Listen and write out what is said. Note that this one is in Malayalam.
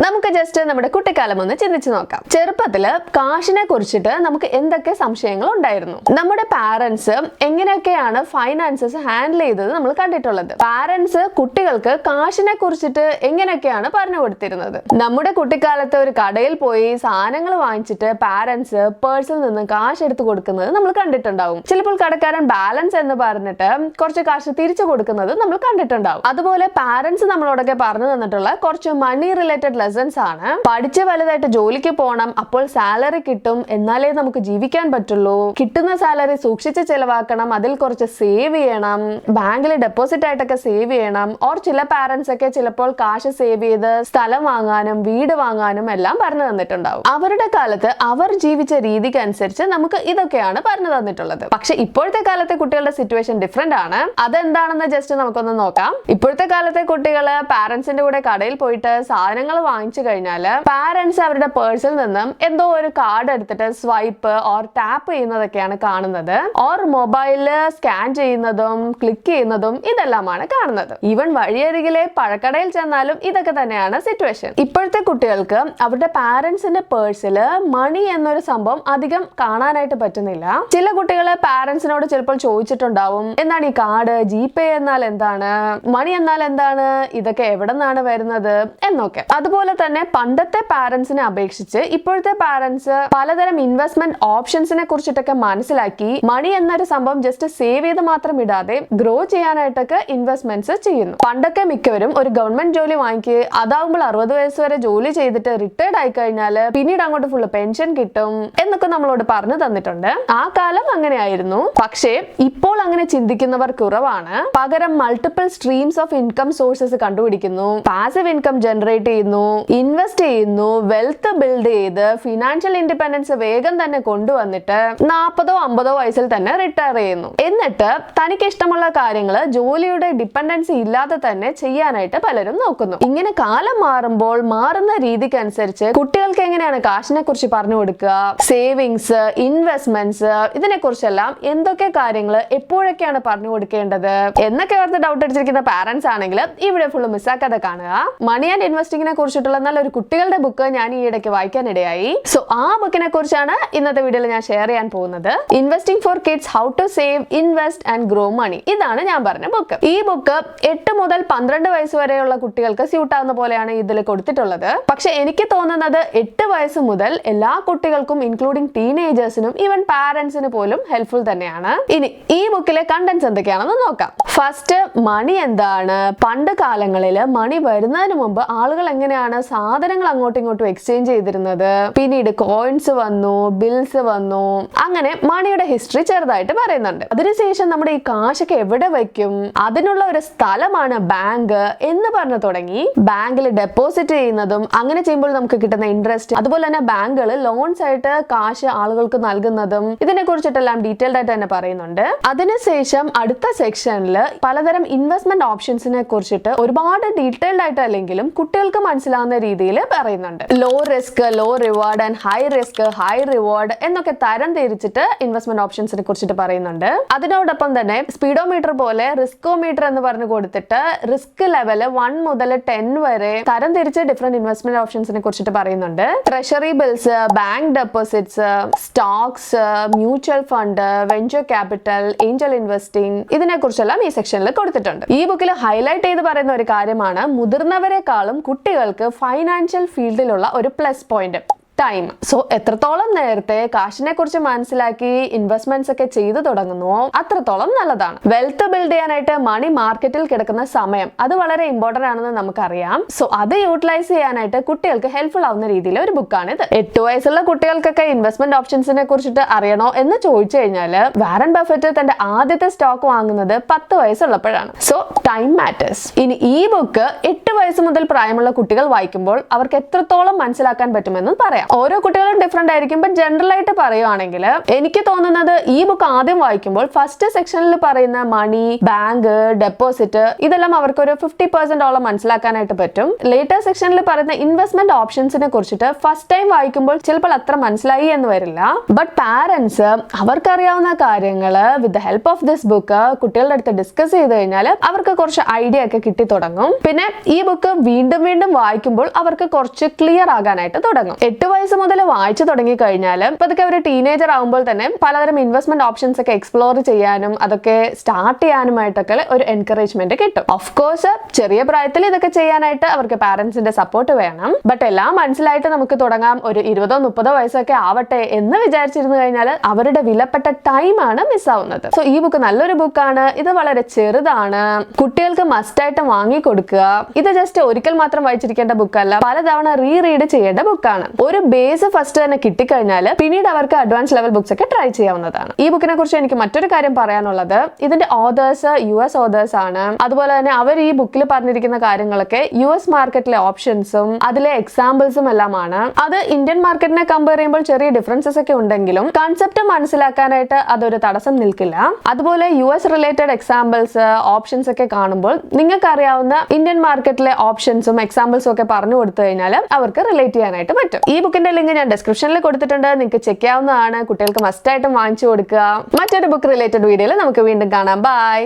നമുക്ക് ജസ്റ്റ് നമ്മുടെ കുട്ടിക്കാലം ഒന്ന് ചിന്തിച്ചു നോക്കാം. ചെറുപ്പത്തില് കാശിനെ കുറിച്ചിട്ട് നമുക്ക് എന്തൊക്കെ സംശയങ്ങൾ ഉണ്ടായിരുന്നു? നമ്മുടെ പാരന്റ്സ് എങ്ങനെയൊക്കെയാണ് ഫൈനാൻസസ് ഹാൻഡിൽ ചെയ്തത് നമ്മൾ കണ്ടിട്ടുള്ളത്. പാരന്റ്സ് കുട്ടികൾക്ക് കാശിനെ കുറിച്ചിട്ട് എങ്ങനെയൊക്കെയാണ് പറഞ്ഞു കൊടുത്തിരുന്നത്? നമ്മുടെ കുട്ടിക്കാലത്ത് ഒരു കടയിൽ പോയി സാധനങ്ങൾ വാങ്ങിച്ചിട്ട് പാരന്റ്സ് പേഴ്സിൽ നിന്ന് കാശ് എടുത്തു കൊടുക്കുന്നത് നമ്മൾ കണ്ടിട്ടുണ്ടാവും. ചിലപ്പോൾ കടക്കാരൻ ബാലൻസ് എന്ന് പറഞ്ഞിട്ട് കുറച്ച് കാശ് തിരിച്ചു കൊടുക്കുന്നത് നമ്മൾ കണ്ടിട്ടുണ്ടാവും. അതുപോലെ പാരന്റ്സ് നമ്മളോടൊക്കെ പറഞ്ഞു തന്നിട്ടുള്ള കുറച്ച് മണി റിലേറ്റഡ് ലെസൺസ് ആണ്. പഠിച്ച് വലുതായിട്ട് ജോലിക്ക് പോകണം, അപ്പോൾ സാലറി കിട്ടും, എന്നാലേ നമുക്ക് ജീവിക്കാൻ പറ്റുള്ളൂ, കിട്ടുന്ന സാലറി സൂക്ഷിച്ച് ചെലവാക്കണം, അതിൽ കുറച്ച് സേവ് ചെയ്യണം, ബാങ്കിൽ ഡെപ്പോസിറ്റ് ആയിട്ടൊക്കെ സേവ് ചെയ്യണം. ഓർ ചില പാരന്റ്സ് ഒക്കെ ചിലപ്പോൾ കാശ് സേവ് ചെയ്ത് സ്ഥലം വാങ്ങാനും വീട് വാങ്ങാനും എല്ലാം പറഞ്ഞു തന്നിട്ടുണ്ടാവും. അവരുടെ കാലത്ത് അവർ ജീവിച്ച രീതിക്ക് അനുസരിച്ച് നമുക്ക് ഇതൊക്കെയാണ് പറഞ്ഞു തന്നിട്ടുള്ളത്. പക്ഷെ ഇപ്പോഴത്തെ കാലത്തെ കുട്ടികളുടെ സിറ്റുവേഷൻ ഡിഫറെന്റ് ആണ്. അതെന്താണെന്ന് ജസ്റ്റ് നമുക്കൊന്ന് നോക്കാം. ഇപ്പോഴത്തെ കാലത്തെ കുട്ടികള് പാരന്റ്സിന്റെ കൂടെ കടയിൽ പോയിട്ട് സാധനങ്ങൾ വാങ്ങിച്ചു കഴിഞ്ഞാല് പാരന്റ്സ് അവരുടെ പേഴ്സിൽ നിന്നും എന്തോ ഒരു കാർഡ് എടുത്തിട്ട് സ്വൈപ്പ് ഓർ ടാപ്പ് ചെയ്യുന്നതൊക്കെയാണ് കാണുന്നത്. ഓർ മൊബൈലില് സ്കാൻ ചെയ്യുന്നതും ക്ലിക്ക് ചെയ്യുന്നതും ഇതെല്ലാമാണ് കാണുന്നത്. ഈവൻ വഴിയരികിലെ പഴക്കടയിൽ ചെന്നാലും ഇതൊക്കെ തന്നെയാണ് സിറ്റുവേഷൻ. ഇപ്പോഴത്തെ കുട്ടികൾക്ക് അവരുടെ പാരന്റ്സിന്റെ പേഴ്സില് മണി എന്നൊരു സംഭവം അധികം കാണാനായിട്ട് പറ്റുന്നില്ല. ചില കുട്ടികള് പാരന്റ്സിനോട് ചിലപ്പോൾ ചോദിച്ചിട്ടുണ്ടാവും, എന്താണ് ഈ കാർഡ്, ജിപേ എന്നാൽ എന്താണ്, മണി എന്നാൽ എന്താണ്, ഇതൊക്കെ എവിടെ നിന്നാണ് വരുന്നത് എന്നൊക്കെ. അതുപോലെ തന്നെ പണ്ടത്തെ പാരന്റ്സിനെ അപേക്ഷിച്ച് ഇപ്പോഴത്തെ പാരന്റ്സ് പലതരം ഇൻവെസ്റ്റ്മെന്റ് ഓപ്ഷൻസിനെ കുറിച്ചിട്ടൊക്കെ മനസ്സിലാക്കി മണി എന്നൊരു സംഭവം ജസ്റ്റ് സേവ് ചെയ്ത് മാത്രം ഇടാതെ ഗ്രോ ചെയ്യാനായിട്ടൊക്കെ ഇൻവെസ്റ്റ്മെന്റ്സ് ചെയ്യുന്നു. പണ്ടൊക്കെ മിക്കവരും ഒരു ഗവൺമെന്റ് ജോലി വാങ്ങിക്കുക, അതാവുമ്പോൾ 60 വയസ്സ് വരെ ജോലി ചെയ്തിട്ട് റിട്ടയർഡ് ആയി കഴിഞ്ഞാൽ പിന്നീട് അങ്ങോട്ട് ഫുള്ള് പെൻഷൻ കിട്ടും എന്നൊക്കെ നമ്മളോട് പറഞ്ഞു തന്നിട്ടുണ്ട്. ആ കാലം അങ്ങനെയായിരുന്നു. പക്ഷേ ഇപ്പോൾ അങ്ങനെ ചിന്തിക്കുന്നവർ കുറവാണ്. പകരം multiple streams of income sources കണ്ടുപിടിക്കുന്നു, പാസീവ് ഇൻകം ജനറേറ്റ് ചെയ്യുന്നു, ഇൻവെസ്റ്റ് ചെയ്യുന്നു, വെൽത്ത് ബിൽഡ് ചെയ്ത് ഫിനാൻഷ്യൽ ഇൻഡിപെൻഡൻസ് വേഗം തന്നെ കൊണ്ടുവന്നിട്ട് 40ഓ 50ഓ വയസ്സിൽ തന്നെ റിട്ടയർ ചെയ്യുന്നു. എന്നിട്ട് തനിക്ക് ഇഷ്ടമുള്ള കാര്യങ്ങൾ ജോലിയുടെ ഡിപ്പെൻഡൻസി ഇല്ലാതെ തന്നെ ചെയ്യാനായിട്ട് പലരും നോക്കുന്നു. ഇങ്ങനെ കാലം മാറുമ്പോൾ മാറുന്ന രീതിക്ക് അനുസരിച്ച് കുട്ടികൾക്ക് എങ്ങനെയാണ് കാശിനെ കുറിച്ച് പറഞ്ഞു കൊടുക്കുക, സേവിങ്സ്, ഇൻവെസ്റ്റ്മെന്റ്സ്, ഇതിനെ കുറിച്ചെല്ലാം എന്തൊക്കെ കാര്യങ്ങൾ എപ്പോഴൊക്കെയാണ് പറഞ്ഞു കൊടുക്കേണ്ടത് എന്നൊക്കെ ഓർത്ത് ഡൗട്ട് അടിച്ചിരിക്കുന്ന പാരന്റ്സ് ആണെങ്കിൽ ഇവിടെ ഫുള്ള് മിസ്സാക്കാതെ കാണുക. മണി ആൻഡ് ഇൻവെസ്റ്റിംഗിനെ കുറിച്ചിട്ടുള്ള നല്ലൊരു കുട്ടികളുടെ ബുക്ക് ഞാൻ ഈ ഇടയ്ക്ക് വായിക്കാനിടയായി. സോ ആ ബുക്കിനെ കുറിച്ചാണ് ഇന്നത്തെ വീഡിയോയിൽ ഞാൻ ഷെയർ ചെയ്യാൻ പോകുന്നത്. Investing for kids, how to save, invest and grow money. ഇതാണ് ഞാൻ പറഞ്ഞ ബുക്ക്. ഈ ബുക്ക് 8 മുതൽ 12 വയസ്സ് വരെയുള്ള കുട്ടികൾക്ക് സ്യൂട്ട് ആവുന്ന പോലെയാണ് ഇതിൽ കൊടുത്തിട്ടുള്ളത്. പക്ഷെ എനിക്ക് തോന്നുന്നത് 8 വയസ്സ് മുതൽ എല്ലാ കുട്ടികൾക്കും ഇൻക്ലൂഡിംഗ് ടീനേജേഴ്സിനും ഈവൻ പാരന്റ്സിന് പോലും ഹെൽപ്ഫുൾ തന്നെയാണ്. ഇനി ഈ ബുക്കിലെ കണ്ടന്റ്സ് എന്തൊക്കെയാണെന്ന് നോക്കാം. ഫസ്റ്റ്, മണി എന്താണ്? പണ്ട് കാലങ്ങളിൽ മണി വരുന്നതിന് മുമ്പ് ആളുകൾ എങ്ങനെയാണ് സാധനങ്ങൾ അങ്ങോട്ടും ഇങ്ങോട്ടും എക്സ്ചേഞ്ച് ചെയ്തിരുന്നത്, പിന്നീട് കോയിൻസ് വന്നു, ബിൽസ് വന്നു, അങ്ങനെ മണിയുടെ ഹിസ്റ്ററി ചെറുതായിട്ട് പറയുന്നുണ്ട്. അതിനുശേഷം നമ്മുടെ ഈ കാശൊക്കെ എവിടെ വയ്ക്കും, അതിനുള്ള ഒരു സ്ഥലമാണ് ബാങ്ക് എന്ന് പറഞ്ഞു തുടങ്ങി. ബാങ്കിൽ ഡെപ്പോസിറ്റ് ചെയ്യുന്നതും അങ്ങനെ ചെയ്യുമ്പോൾ നമുക്ക് കിട്ടുന്ന ഇൻട്രസ്റ്റ്, അതുപോലെ തന്നെ ബാങ്കുകൾ ലോൺസ് ആയിട്ട് കാശ് ആളുകൾക്ക് നൽകുന്നതും ഇതിനെ കുറിച്ചിട്ടെല്ലാം ഡീറ്റെയിൽഡ് ആയിട്ട് തന്നെ പറയുന്നുണ്ട്. അതിനുശേഷം അടുത്ത സെക്ഷനിൽ പലതരം ഇൻവെസ്റ്റ്മെന്റ് ഓപ്ഷൻസിനെ കുറിച്ചിട്ട് ഒരുപാട് ഡീറ്റെയിൽഡ് ആയിട്ട് അല്ലെങ്കിലും കുട്ടികൾക്ക് മനസ്സിലാവുന്ന രീതിയിൽ പറയുന്നുണ്ട്. Low risk, low reward and high risk, high reward എന്നൊക്കെ തരം തിരിച്ചിട്ട് ഇൻവെസ്റ്റ്മെന്റ് ഓപ്ഷൻസിനെ കുറിച്ചിട്ട് പറയുന്നുണ്ട്. അതിനോടൊപ്പം തന്നെ സ്പീഡോമീറ്റർ പോലെ റിസ്കോമീറ്റർ എന്ന് പറഞ്ഞു കൊടുത്തിട്ട് റിസ്ക് ലെവൽ 1 മുതൽ 10 വരെ തരം തിരിച്ച് ഡിഫറെന്റ് ഇൻവെസ്റ്റ്മെന്റ് ഓപ്ഷൻസിനെ കുറിച്ചിട്ട് പറയുന്നുണ്ട്. Treasury bills, bank deposits, stocks, mutual fund, venture capital, angel investing, ഇതിനെ കുറിച്ചെല്ലാം ഈ സെക്ഷനിൽ കൊടുത്തിട്ടുണ്ട്. ഈ ബുക്കിൽ ഹൈലൈറ്റ് ചെയ്ത് പറയുന്ന ഒരു കാര്യമാണ് മുതിർന്നവരെക്കാളും കുട്ടികൾക്ക് ഫൈനാൻഷ്യൽ ഫീൽഡിലുള്ള ഒരു പ്ലസ് പോയിന്റ്, ടൈം. സോ എത്രത്തോളം നേരത്തെ കാശിനെ കുറിച്ച് മനസ്സിലാക്കി ഇൻവെസ്റ്റ്മെന്റ്സ് ഒക്കെ ചെയ്തു തുടങ്ങുന്നു അത്രത്തോളം നല്ലതാണ്. വെൽത്ത് ബിൽഡ് ചെയ്യാനായിട്ട് മണി മാർക്കറ്റിൽ കിടക്കുന്ന സമയം അത് വളരെ ഇമ്പോർട്ടന്റ് ആണെന്ന് നമുക്കറിയാം. സോ അത് യൂട്ടിലൈസ് ചെയ്യാനായിട്ട് കുട്ടികൾക്ക് ഹെൽപ്ഫുൾ ആവുന്ന രീതിയിൽ ഒരു ബുക്കാണ് ഇത്. 8 വയസ്സുള്ള കുട്ടികൾക്കൊക്കെ ഇൻവെസ്റ്റ്മെന്റ് ഓപ്ഷൻസിനെ കുറിച്ചിട്ട് അറിയണോ എന്ന് ചോദിച്ചു കഴിഞ്ഞാൽ വാരൻ ബഫറ്റ് തന്റെ ആദ്യത്തെ സ്റ്റോക്ക് വാങ്ങുന്നത് 10 വയസ്സുള്ളപ്പോഴാണ്. So time matters. ഇനി ഈ ബുക്ക് 8 വയസ്സ് മുതൽ പ്രായമുള്ള കുട്ടികൾ വായിക്കുമ്പോൾ അവർക്ക് എത്രത്തോളം മനസ്സിലാക്കാൻ പറ്റുമെന്ന് പറയാം. ഓരോ കുട്ടികളും ഡിഫറെന്റ് ആയിരിക്കും. ബട്ട് ജനറൽ ആയിട്ട് പറയുവാണെങ്കിൽ എനിക്ക് തോന്നുന്നത് ഈ ബുക്ക് ആദ്യം വായിക്കുമ്പോൾ ഫസ്റ്റ് സെക്ഷനിൽ പറയുന്ന മണി, ബാങ്ക്, ഡെപ്പോസിറ്റ് ഇതെല്ലാം അവർക്ക് ഒരു 50% മനസ്സിലാക്കാനായിട്ട് പറ്റും. ലേറ്റർ സെക്ഷനിൽ പറയുന്ന ഇൻവെസ്റ്റ്മെന്റ് ഓപ്ഷൻസിനെ കുറിച്ചിട്ട് ഫസ്റ്റ് ടൈം വായിക്കുമ്പോൾ ചിലപ്പോൾ അത്ര മനസ്സിലായി എന്ന് വരില്ല. ബട്ട് പാരന്റ്സ് അവർക്കറിയാവുന്ന കാര്യങ്ങൾ with the help of this book കുട്ടികളുടെ അടുത്ത് ഡിസ്കസ് ചെയ്ത് കഴിഞ്ഞാൽ അവർക്ക് കുറച്ച് ഐഡിയ ഒക്കെ കിട്ടി തുടങ്ങും. പിന്നെ ഈ ബുക്ക് വീണ്ടും വീണ്ടും വായിക്കുമ്പോൾ അവർക്ക് കുറച്ച് ക്ലിയർ ആകാനായിട്ട് തുടങ്ങും. 8 വയസ്സ് മുതൽ വായിച്ചു തുടങ്ങി കഴിഞ്ഞാൽ അതൊക്കെ ഒരു ടീനേജർ ആകുമ്പോൾ തന്നെ പലതരം ഇൻവെസ്റ്റ്മെന്റ് ഓപ്ഷൻസ് ഒക്കെ എക്സ്പ്ലോർ ചെയ്യാനും അതൊക്കെ സ്റ്റാർട്ട് ചെയ്യാനുമായിട്ടൊക്കെ ഒരു എൻകറേജ്മെന്റ് കിട്ടും. ഓഫ് കോഴ്സ് ചെറിയ പ്രായത്തിൽ ഇതൊക്കെ ചെയ്യാനായിട്ട് അവർക്ക് പാരന്റ്സിന്റെ സപ്പോർട്ട് വേണം. ബട്ട് എല്ലാം മനസ്സിലായിട്ട് നമുക്ക് തുടങ്ങാം, ഒരു 20-30 വയസ്സൊക്കെ ആവട്ടെ എന്ന് വിചാരിച്ചിരുന്നു കഴിഞ്ഞാൽ അവരുടെ വിലപ്പെട്ട ടൈമാണ് മിസ്സാവുന്നത്. സോ ഈ ബുക്ക് നല്ലൊരു ബുക്കാണ്. ഇത് വളരെ ചെറുതാണ്, കുട്ടികൾക്ക് മസ്റ്റായിട്ട് വാങ്ങിക്കൊടുക്കുക. ഇത് ജസ്റ്റ് ഒരിക്കൽ മാത്രം വായിച്ചിരിക്കേണ്ട ബുക്കല്ല, പലതവണ റീഡ് ചെയ്യേണ്ട ബുക്കാണ്. ഒരു ബേസ് ഫസ്റ്റ് തന്നെ കിട്ടിക്കഴിഞ്ഞാൽ പിന്നീട് അവർക്ക് അഡ്വാൻസ് ലെവൽ ബുക്സ് ഒക്കെ ട്രൈ ചെയ്യാവുന്നതാണ്. ഈ ബുക്കിനെ കുറിച്ച് എനിക്ക് മറ്റൊരു കാര്യം പറയാനുള്ളത്, ഇതിന്റെ ഓതേഴ്സ് US ഓതേഴ്സ് ആണ്. അതുപോലെ തന്നെ അവർ ഈ ബുക്കിൽ പറഞ്ഞിരിക്കുന്ന കാര്യങ്ങളൊക്കെ US മാർക്കറ്റിലെ ഓപ്ഷൻസും അതിലെ എക്സാമ്പിൾസും എല്ലാമാണ്. അത് ഇന്ത്യൻ മാർക്കറ്റിനെ കമ്പയർ ചെയ്യുമ്പോൾ ചെറിയ ഡിഫറൻസസ് ഒക്കെ ഉണ്ടെങ്കിലും കൺസെപ്റ്റ് മനസ്സിലാക്കാനായിട്ട് അതൊരു തടസ്സം നിൽക്കില്ല. അതുപോലെ US റിലേറ്റഡ് എക്സാമ്പിൾസ്, ഓപ്ഷൻസ് ഒക്കെ കാണുമ്പോൾ നിങ്ങൾക്ക് അറിയാവുന്ന ഇന്ത്യൻ മാർക്കറ്റിലെ ഓപ്ഷൻസും എക്സാമ്പിൾസും ഒക്കെ പറഞ്ഞു കൊടുത്തു കഴിഞ്ഞാൽ അവർക്ക് റിലേറ്റ് ചെയ്യാനായിട്ട് പറ്റും. ഈ ബുക്കിന്റെ ലിങ്ക് ഞാൻ ഡിസ്ക്രിപ്ഷനിൽ കൊടുത്തിട്ടുണ്ട്, നിങ്ങൾക്ക് ചെക്ക് ചെയ്യാവുന്നതാണ്. കുട്ടികൾക്ക് മസ്റ്റ് ആയിട്ടും വാങ്ങിച്ചു കൊടുക്കുക. മറ്റൊരു ബുക്ക് റിലേറ്റഡ് വീഡിയോയിൽ നമുക്ക് വീണ്ടും കാണാം. ബൈ.